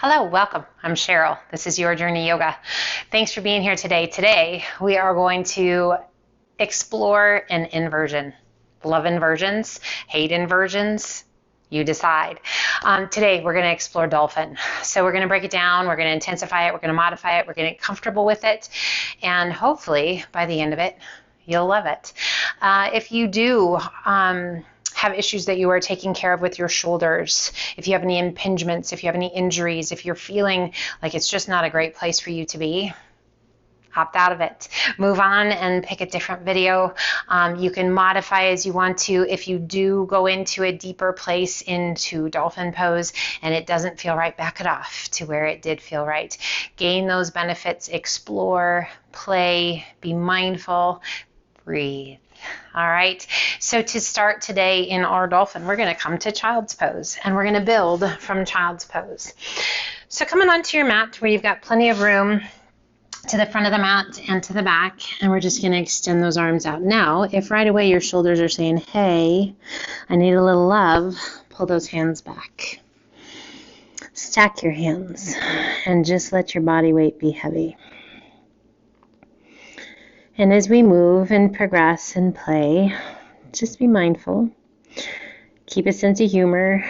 Hello, welcome. I'm Cheryl. This is Your Journey Yoga. Thanks for being here today. Today, we are going to explore an inversion. Love inversions, hate inversions, you decide. Today, we're going to explore dolphin. So we're going to break it down, we're going to intensify it, we're going to modify it, we're going to get comfortable with it, and hopefully, by the end of it, you'll love it. If you do have issues that you are taking care of with your shoulders, if you have any impingements, if you have any injuries, if you're feeling like it's just not a great place for you to be, opt out of it. Move on and pick a different video. You can modify as you want to. If you do go into a deeper place into dolphin pose and it doesn't feel right, back it off to where it did feel right. Gain those benefits, explore, play, be mindful, breathe. All right, so to start today in our dolphin, we're going to come to child's pose and we're going to build from child's pose. So coming onto your mat where you've got plenty of room to the front of the mat and to the back, and we're just going to extend those arms out. Now, if right away your shoulders are saying, hey, I need a little love, pull those hands back. Stack your hands and just let your body weight be heavy. And as we move and progress and play, just be mindful. Keep a sense of humor.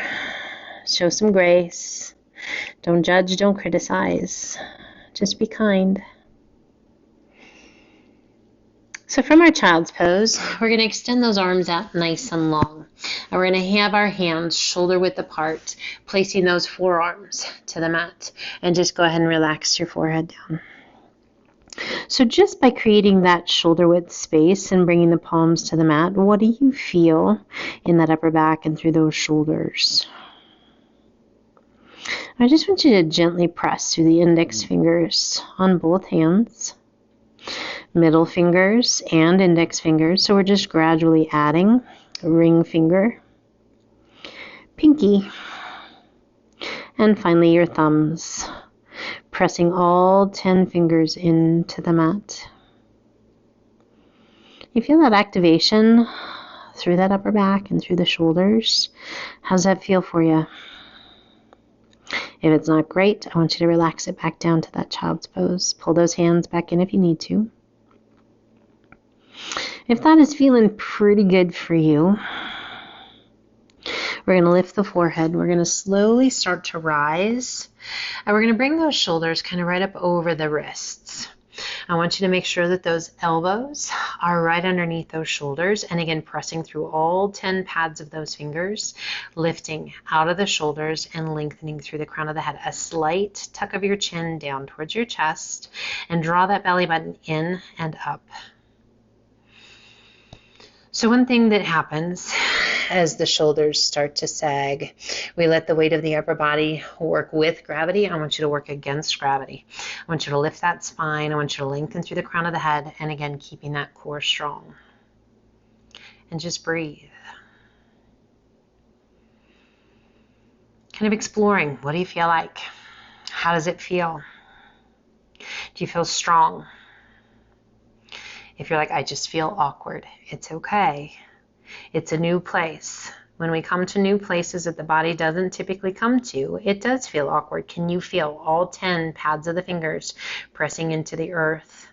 Show some grace. Don't judge, don't criticize. Just be kind. So from our child's pose, we're going to extend those arms out nice and long. And we're going to have our hands shoulder width apart, placing those forearms to the mat. And just go ahead and relax your forehead down. So just by creating that shoulder width space and bringing the palms to the mat, what do you feel in that upper back and through those shoulders? I just want you to gently press through the index fingers on both hands, middle fingers and index fingers. So we're just gradually adding a ring finger, pinky, and finally your thumbs. Pressing all 10 fingers into the mat. You feel that activation through that upper back and through the shoulders. How's that feel for you? If it's not great, I want you to relax it back down to that child's pose. Pull those hands back in if you need to. If that is feeling pretty good for you, we're going to lift the forehead. We're going to slowly start to rise. And we're going to bring those shoulders kind of right up over the wrists. I want you to make sure that those elbows are right underneath those shoulders. And again, pressing through all 10 pads of those fingers, lifting out of the shoulders and lengthening through the crown of the head. A slight tuck of your chin down towards your chest and draw that belly button in and up. So one thing that happens as the shoulders start to sag, we let the weight of the upper body work with gravity. I want you to work against gravity. I want you to lift that spine. I want you to lengthen through the crown of the head. And again, keeping that core strong. And just breathe. Kind of exploring. What do you feel like? How does it feel? Do you feel strong? If you're like, I just feel awkward, it's okay. It's a new place. When we come to new places that the body doesn't typically come to, it does feel awkward. Can you feel all 10 pads of the fingers pressing into the earth?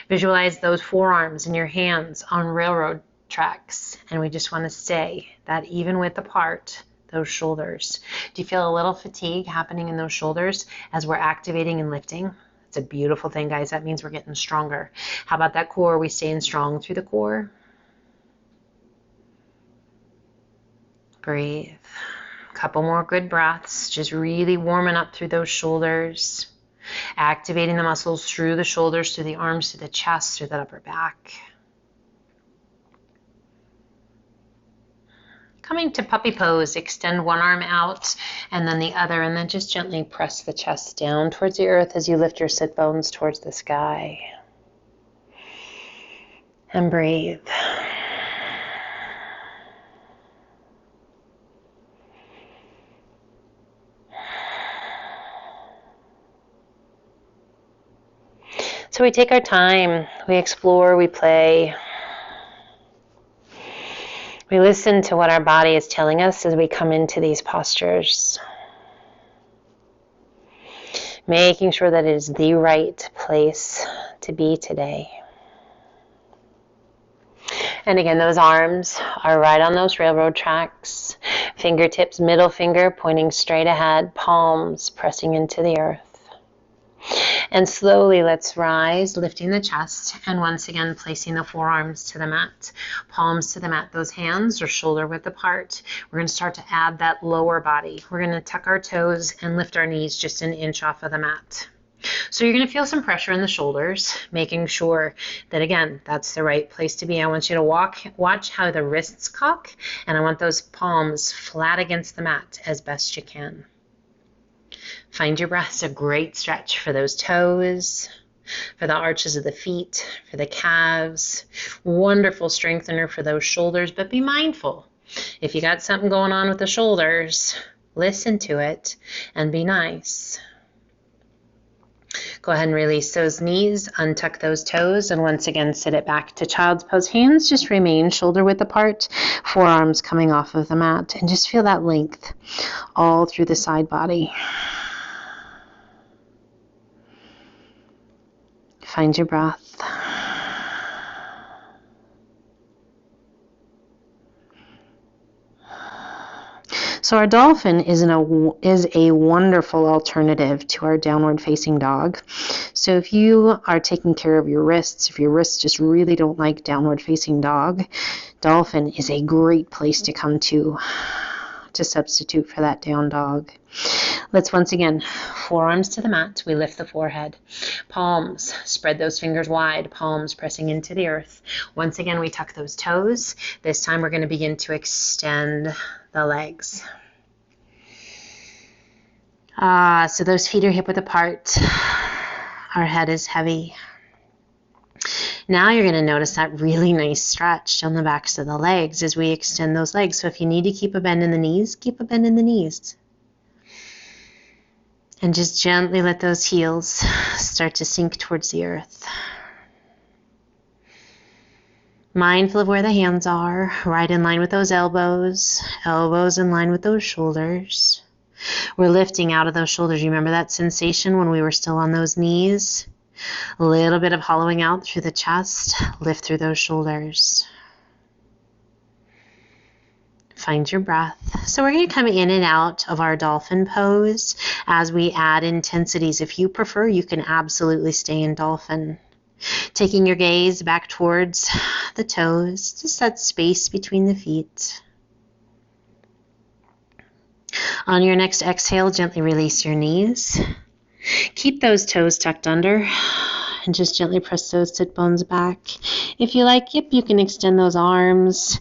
Visualize those forearms and your hands on railroad tracks. And we just want to stay that even width apart, those shoulders. Do you feel a little fatigue happening in those shoulders as we're activating and lifting? It's a beautiful thing, guys. That means we're getting stronger. How about that core? We staying strong through the core. Breathe. A couple more good breaths. Just really warming up through those shoulders. Activating the muscles through the shoulders, through the arms, through the chest, through the upper back. Coming to puppy pose, extend one arm out and then the other, and then just gently press the chest down towards the earth as you lift your sit bones towards the sky. And breathe. So we take our time, we explore, we play. We listen to what our body is telling us as we come into these postures. Making sure that it is the right place to be today. And again, those arms are right on those railroad tracks. Fingertips, middle finger pointing straight ahead, palms pressing into the earth. And slowly let's rise, lifting the chest, and once again placing the forearms to the mat, palms to the mat. Those hands are shoulder width apart. We're going to start to add that lower body. We're going to tuck our toes and lift our knees just an inch off of the mat. So you're going to feel some pressure in the shoulders, making sure that, again, that's the right place to be. I want you to watch how the wrists cock, and I want those palms flat against the mat as best you can. Find your breath. It's a great stretch for those toes, for the arches of the feet, for the calves. Wonderful strengthener for those shoulders, but be mindful. If you got something going on with the shoulders, listen to it and be nice. Go ahead and release those knees, untuck those toes, and once again sit it back to child's pose. Hands just remain shoulder width apart, forearms coming off of the mat, and just feel that length all through the side body. Find your breath. So our dolphin is a wonderful alternative to our downward facing dog. So if you are taking care of your wrists, if your wrists just really don't like downward facing dog, dolphin is a great place to come to substitute for that down dog. Let's once again, forearms to the mat. We lift the forehead. Palms, spread those fingers wide. Palms pressing into the earth. Once again, we tuck those toes. This time we're going to begin to extend the legs. So those feet are hip width apart. Our head is heavy. Now you're going to notice that really nice stretch on the backs of the legs as we extend those legs. So if you need to keep a bend in the knees, keep a bend in the knees. And just gently let those heels start to sink towards the earth. Mindful of where the hands are, right in line with those elbows, elbows in line with those shoulders. We're lifting out of those shoulders. You remember that sensation when we were still on those knees? A little bit of hollowing out through the chest. Lift through those shoulders. Find your breath. So we're going to come in and out of our dolphin pose as we add intensities. If you prefer, you can absolutely stay in dolphin. Taking your gaze back towards the toes, just that space between the feet. On your next exhale, gently release your knees. Keep those toes tucked under and just gently press those sit bones back. If you like, you can extend those arms,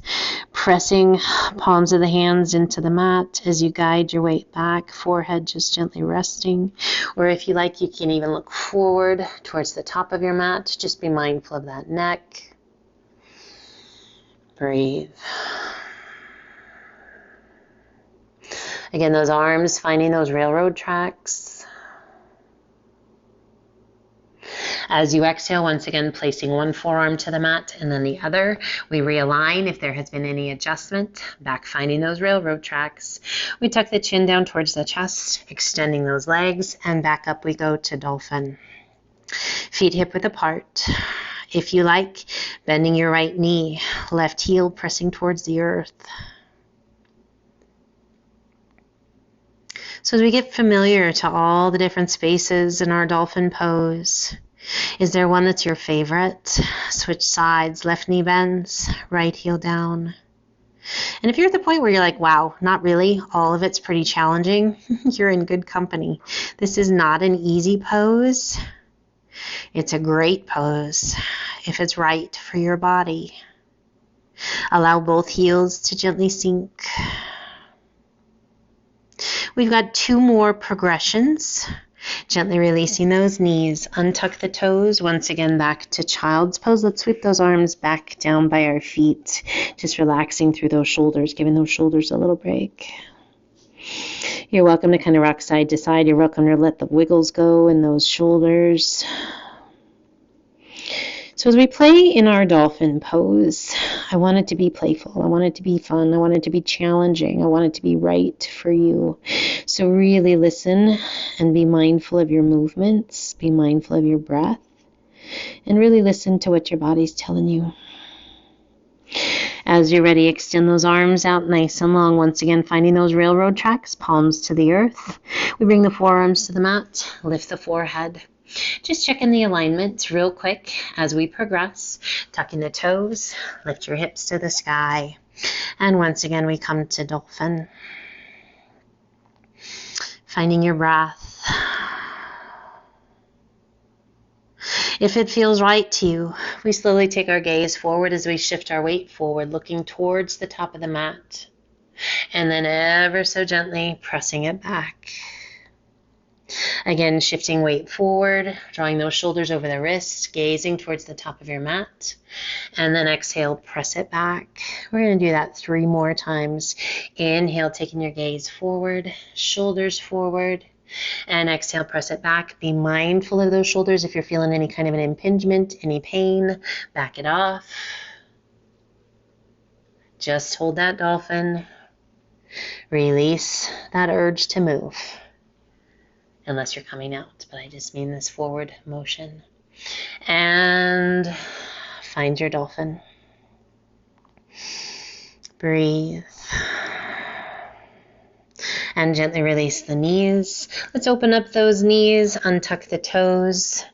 pressing palms of the hands into the mat as you guide your weight back, forehead just gently resting. Or if you like, you can even look forward towards the top of your mat. Just be mindful of that neck. Breathe. Again, those arms finding those railroad tracks. As you exhale, once again, placing one forearm to the mat and then the other. We realign if there has been any adjustment. Back finding those railroad tracks. We tuck the chin down towards the chest, extending those legs, and back up we go to dolphin. Feet hip width apart. If you like, bending your right knee, left heel pressing towards the earth. So as we get familiar to all the different spaces in our dolphin pose, is there one that's your favorite? Switch sides, left knee bends, right heel down. And if you're at the point where you're like, wow, not really, all of it's pretty challenging, you're in good company. This is not an easy pose. It's a great pose if it's right for your body. Allow both heels to gently sink. We've got 2 more progressions. Gently releasing those knees. Untuck the toes. Once again, back to child's pose. Let's sweep those arms back down by our feet. Just relaxing through those shoulders, giving those shoulders a little break. You're welcome to kind of rock side to side. You're welcome to let the wiggles go in those shoulders. So as we play in our dolphin pose, I want it to be playful. I want it to be fun. I want it to be challenging. I want it to be right for you. So really listen and be mindful of your movements. Be mindful of your breath. And really listen to what your body's telling you. As you're ready, extend those arms out nice and long. Once again, finding those railroad tracks, palms to the earth. We bring the forearms to the mat, lift the forehead. Just checking the alignment real quick as we progress. Tucking the toes, lift your hips to the sky. And once again, we come to dolphin. Finding your breath. If it feels right to you, we slowly take our gaze forward as we shift our weight forward, looking towards the top of the mat. And then ever so gently pressing it back. Again, shifting weight forward, drawing those shoulders over the wrists, gazing towards the top of your mat. And then exhale, press it back. We're going to do that 3 more times. Inhale, taking your gaze forward, shoulders forward. And exhale, press it back. Be mindful of those shoulders. If you're feeling any kind of an impingement, any pain, back it off. Just hold that dolphin. Release that urge to move. Unless you're coming out, but I just mean this forward motion. And find your dolphin. Breathe. And gently release the knees. Let's open up those knees, untuck the toes.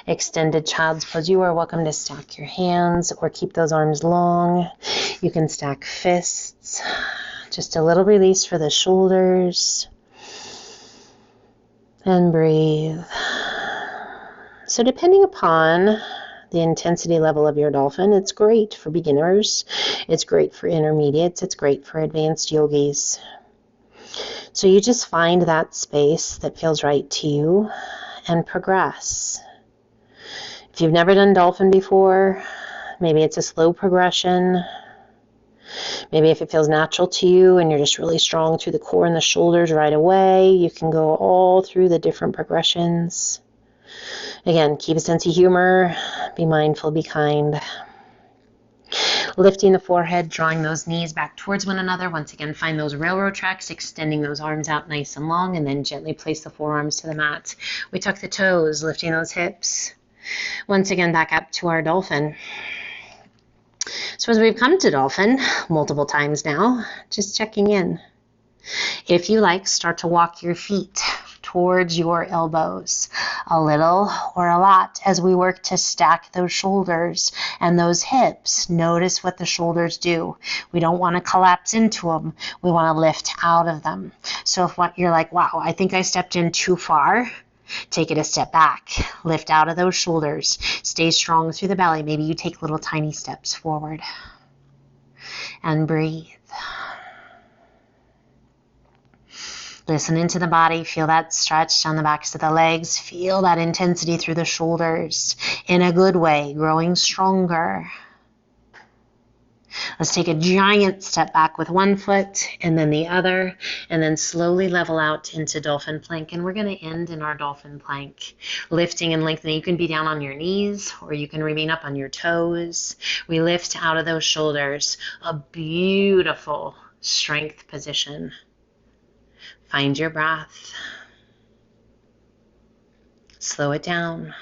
Extended child's pose. You are welcome to stack your hands or keep those arms long. You can stack fists. Just a little release for the shoulders. And breathe. So depending upon the intensity level of your dolphin, it's great for beginners. It's great for intermediates. It's great for advanced yogis. So you just find that space that feels right to you and progress. If you've never done dolphin before, maybe it's a slow progression. Maybe if it feels natural to you and you're just really strong through the core and the shoulders right away, you can go all through the different progressions. Again, keep a sense of humor, be mindful, be kind. Lifting the forehead, drawing those knees back towards one another. Once again, find those railroad tracks, extending those arms out nice and long, and then gently place the forearms to the mat. We tuck the toes, lifting those hips. Once again, back up to our dolphin. So as we've come to dolphin multiple times now, just checking in. If you like, start to walk your feet towards your elbows, a little or a lot, as we work to stack those shoulders and those hips. Notice what the shoulders do. We don't want to collapse into them. We want to lift out of them. So if you're like, wow, I think I stepped in too far, take it a step back. Lift out of those shoulders. Stay strong through the belly. Maybe you take little tiny steps forward. And breathe. Listen into the body. Feel that stretch down the backs of the legs. Feel that intensity through the shoulders in a good way, growing stronger. Let's take a giant step back with one foot and then the other, and then slowly level out into dolphin plank. And we're going to end in our dolphin plank, lifting and lengthening. You can be down on your knees or you can remain up on your toes. We lift out of those shoulders, a beautiful strength position. Find your breath. Slow it down.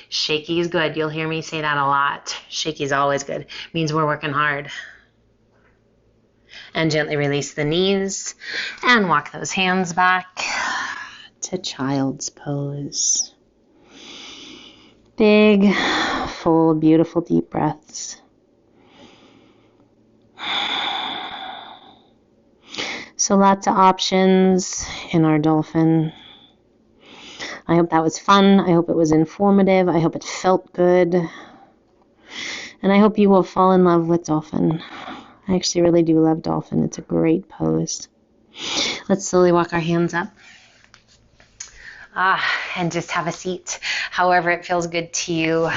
Shaky is good. You'll hear me say that a lot. Shaky is always good. Means we're working hard. And gently release the knees and walk those hands back to child's pose. Big, full, beautiful, deep breaths. So lots of options in our dolphin. I hope that was fun. I hope it was informative. I hope it felt good. And I hope you will fall in love with dolphin. I actually really do love dolphin. It's a great pose. Let's slowly walk our hands up. And just have a seat, however it feels good to you.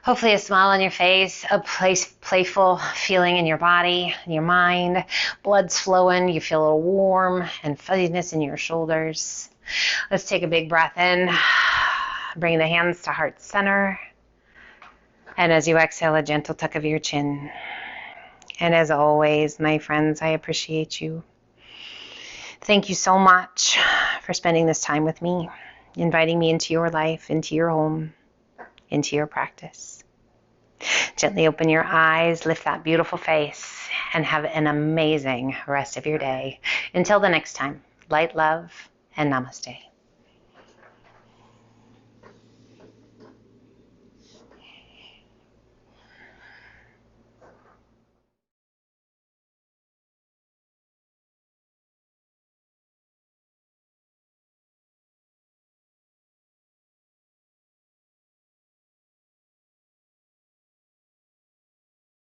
Hopefully a smile on your face, a playful feeling in your body, in your mind. Blood's flowing, you feel a little warm and fuzziness in your shoulders. Let's take a big breath in. Bring the hands to heart center. And as you exhale, a gentle tuck of your chin. And as always, my friends, I appreciate you. Thank you so much for spending this time with me, inviting me into your life, into your home, into your practice. Gently open your eyes, lift that beautiful face, and have an amazing rest of your day. Until the next time, light, love, and namaste.